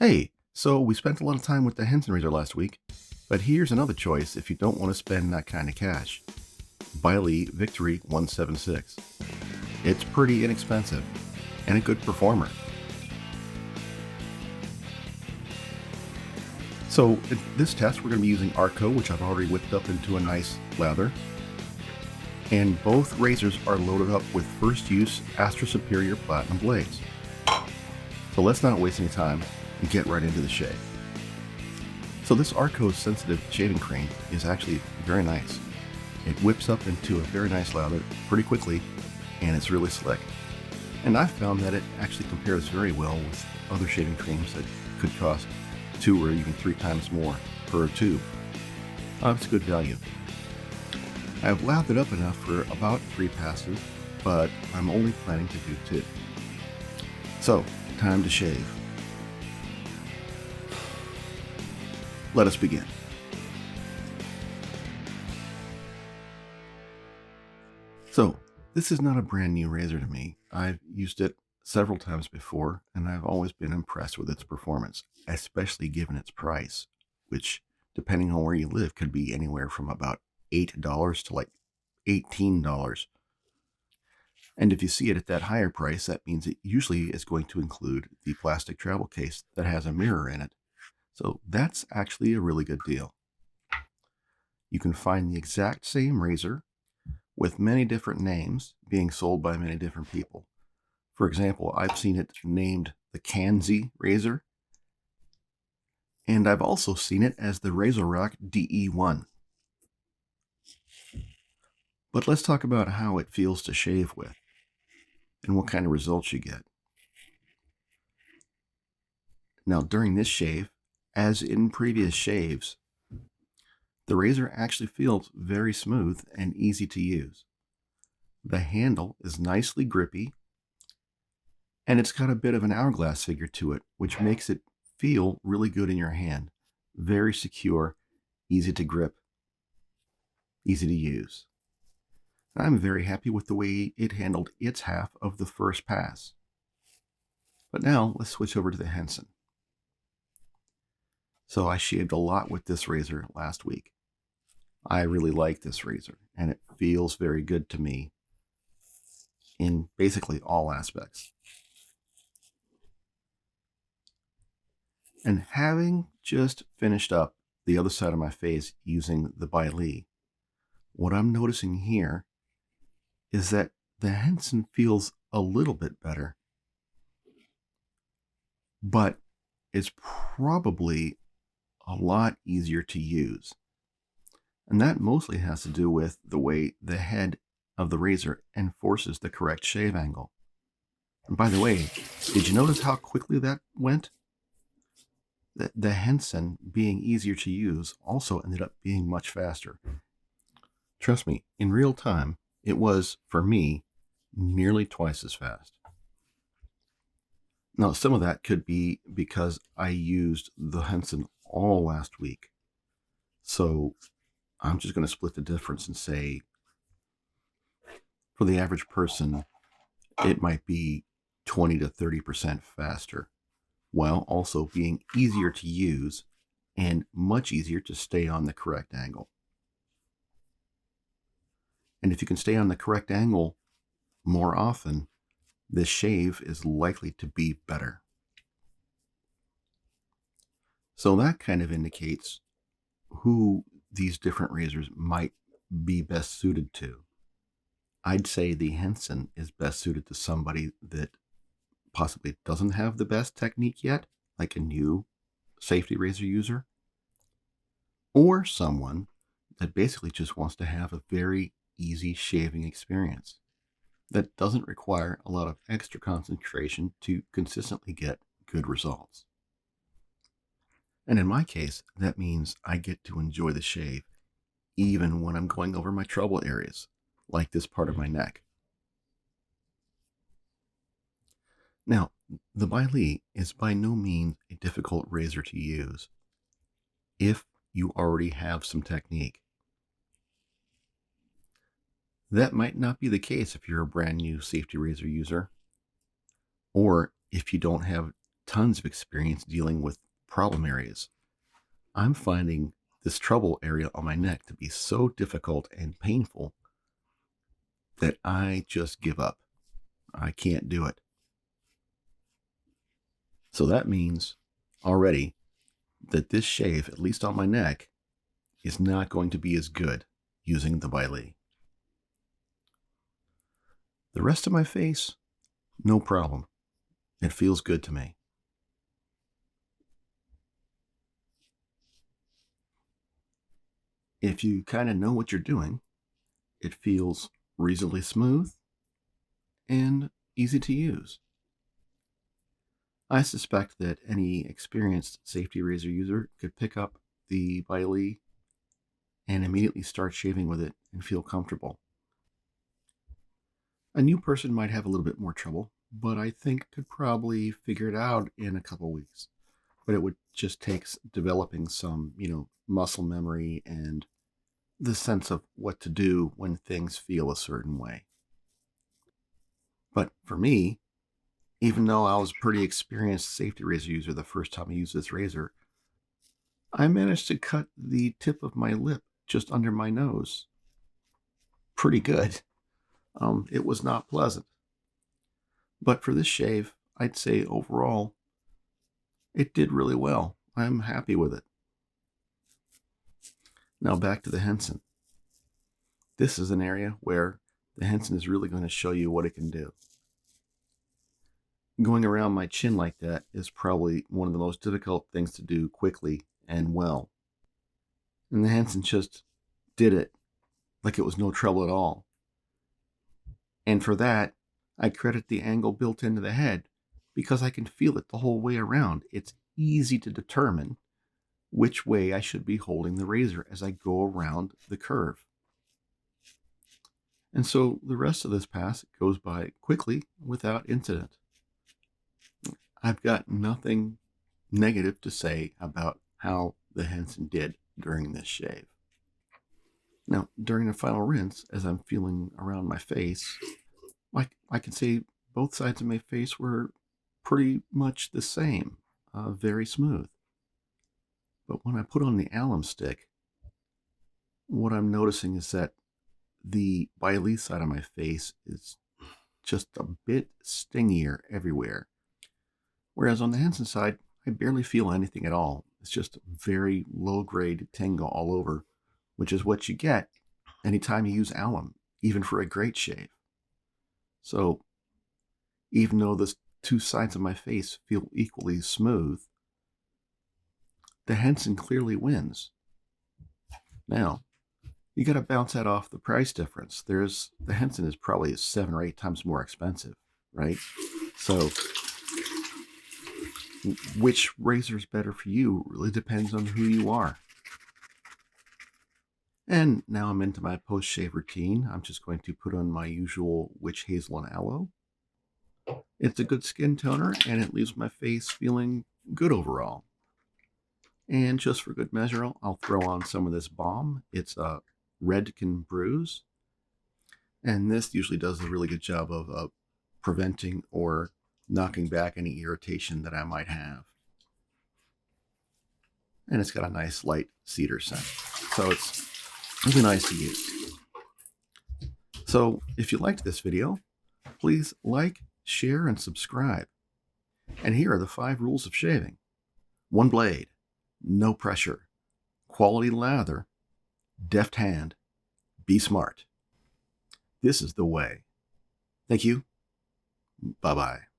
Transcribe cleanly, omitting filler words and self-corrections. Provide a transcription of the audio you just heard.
Hey, so we spent a lot of time with the Henson razor last week, but here's another choice if you don't want to spend that kind of cash. Baili Victory 176. It's pretty inexpensive and a good performer. So in this test we're going to be using Arko, which I've already whipped up into a nice lather. And both razors are loaded up with first use Astra Superior Platinum blades. So let's not waste any time and get right into the shave. So this Arko Sensitive shaving cream is actually very nice. It whips up into a very nice lather pretty quickly, and it's really slick. And I've found that it actually compares very well with other shaving creams that could cost 2 or even 3 times more per tube. It's good value. I've lathered up enough for about 3 passes, but I'm only planning to do 2. So, time to shave. Let us begin. So, this is not a brand new razor to me. I've used it several times before, and I've always been impressed with its performance, especially given its price, which, depending on where you live, could be anywhere from about $8 to like $18. And if you see it at that higher price, that means it usually is going to include the plastic travel case that has a mirror in it. So that's actually a really good deal. You can find the exact same razor with many different names being sold by many different people. For example, I've seen it named the Kanzi razor, and I've also seen it as the Razor Rock DE1. But let's talk about how it feels to shave with and what kind of results you get. Now, during this shave, as in previous shaves, the razor actually feels very smooth and easy to use. The handle is nicely grippy, and it's got a bit of an hourglass figure to it, which makes it feel really good in your hand. Very secure, easy to grip, easy to use. I'm very happy with the way it handled its half of the first pass. But now let's switch over to the Henson. So I shaved a lot with this razor last week. I really like this razor, and it feels very good to me in basically all aspects. And having just finished up the other side of my face using the Baili, what I'm noticing here is that the Henson feels a little bit better, but it's probably a lot easier to use. And that mostly has to do with the way the head of the razor enforces the correct shave angle. And by the way, did you notice how quickly that went? The Henson, being easier to use, also ended up being much faster. Trust me, in real time, it was, for me, nearly twice as fast. Now, some of that could be because I used the Henson all last week. So I'm just going to split the difference and say, for the average person, it might be 20 to 30% faster, while also being easier to use and much easier to stay on the correct angle. And if you can stay on the correct angle more often, this shave is likely to be better. So that kind of indicates who these different razors might be best suited to. I'd say the Henson is best suited to somebody that possibly doesn't have the best technique yet, like a new safety razor user, or someone that basically just wants to have a very easy shaving experience that doesn't require a lot of extra concentration to consistently get good results. And in my case, that means I get to enjoy the shave even when I'm going over my trouble areas, like this part of my neck. Now, the Baili is by no means a difficult razor to use if you already have some technique. That might not be the case if you're a brand new safety razor user, or if you don't have tons of experience dealing with problem areas. I'm finding this trouble area on my neck to be so difficult and painful that I just give up. I can't do it. So that means already that this shave, at least on my neck, is not going to be as good using the Baili. The rest of my face, no problem. It feels good to me. If you kind of know what you're doing, it feels reasonably smooth and easy to use. I suspect that any experienced safety razor user could pick up the Baili and immediately start shaving with it and feel comfortable. A new person might have a little bit more trouble, but I think could probably figure it out in a couple weeks. But it would just take developing some, muscle memory and the sense of what to do when things feel a certain way. But for me, even though I was a pretty experienced safety razor user the first time I used this razor, I managed to cut the tip of my lip just under my nose. Pretty good. It was not pleasant. But for this shave, I'd say overall, it did really well. I'm happy with it. Now back to the Henson. This is an area where the Henson is really going to show you what it can do. Going around my chin like that is probably one of the most difficult things to do quickly and well. And the Henson just did it like it was no trouble at all. And for that, I credit the angle built into the head because I can feel it the whole way around. It's easy to determine which way I should be holding the razor as I go around the curve. And so the rest of this pass goes by quickly without incident. I've got nothing negative to say about how the Henson did during this shave. Now, during the final rinse, as I'm feeling around my face, I can say both sides of my face were pretty much the same, very smooth. But when I put on the alum stick, what I'm noticing is that the Baili side of my face is just a bit stingier everywhere. Whereas on the Henson side, I barely feel anything at all. It's just very low-grade tingle all over, which is what you get anytime you use alum, even for a great shave. So even though the two sides of my face feel equally smooth, the Henson clearly wins. Now, you got to bounce that off the price difference. The Henson is probably 7 or 8 times more expensive, right? So which razor is better for you really depends on who you are. And now I'm into my post-shave routine. I'm just going to put on my usual witch hazel and aloe. It's a good skin toner, and it leaves my face feeling good overall. And just for good measure, I'll throw on some of this balm. It's a Redken Brews. And this usually does a really good job of preventing or knocking back any irritation that I might have. And it's got a nice light cedar scent. So it's really nice to use. So if you liked this video, please like, share, and subscribe. And here are the 5 rules of shaving. 1 blade, no pressure, quality lather, deft hand, be smart. This is the way. Thank you. Bye-bye.